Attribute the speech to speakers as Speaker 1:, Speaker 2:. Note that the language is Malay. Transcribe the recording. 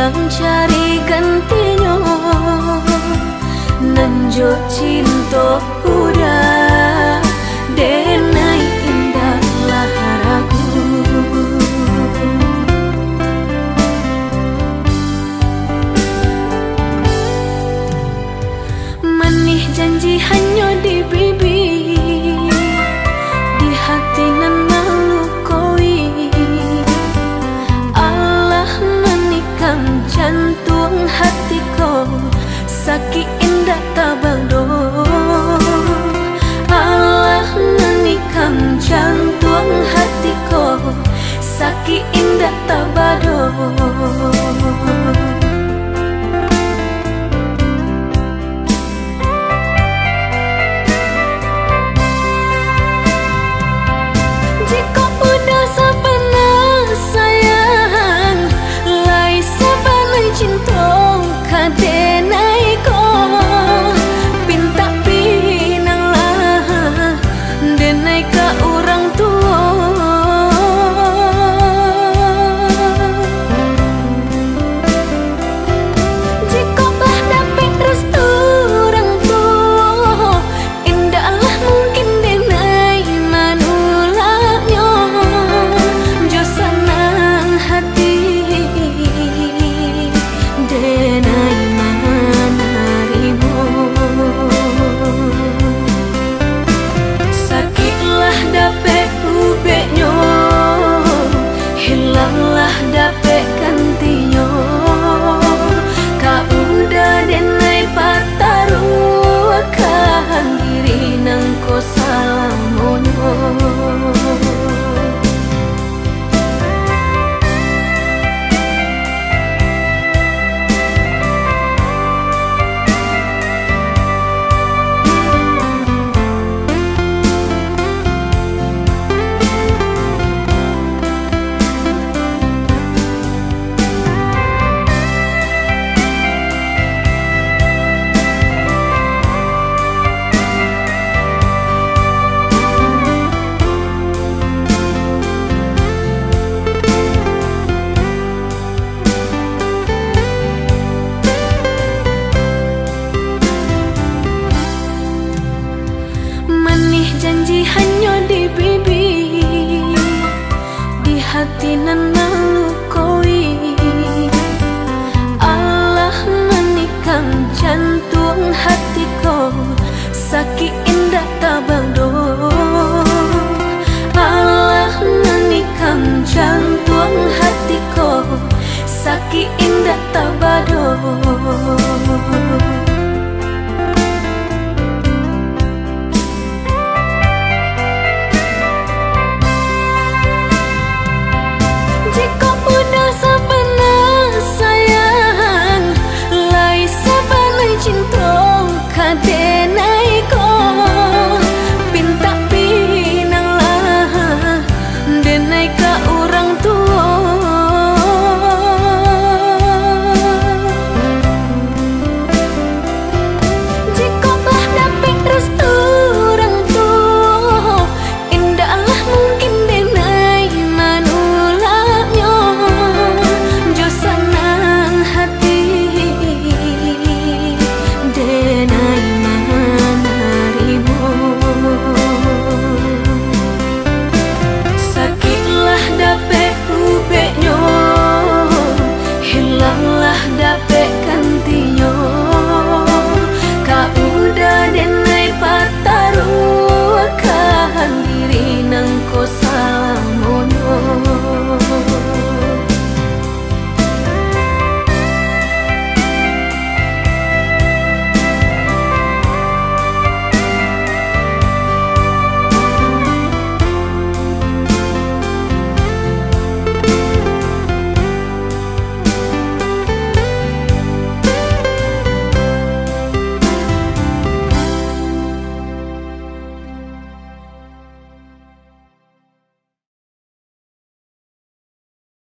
Speaker 1: hilang cari gantinya. Nanjo cinta udah denai indah laharaku. Manih janji hanya di bibir, di hati nan melukoi. Allah menikam jantung hatiku, sakit indah tabado. Allah menikam jantung hatiku, sakit indah tabado. Hilanglah dapet gantinya, kau udah denai pataru akan diri nang ko salamonyo. Janji hanya di bibir, di hati nan melukoi. Allah menikam jantung hatiku, sakit indah tabado. Allah menikam jantung hatiku, sakit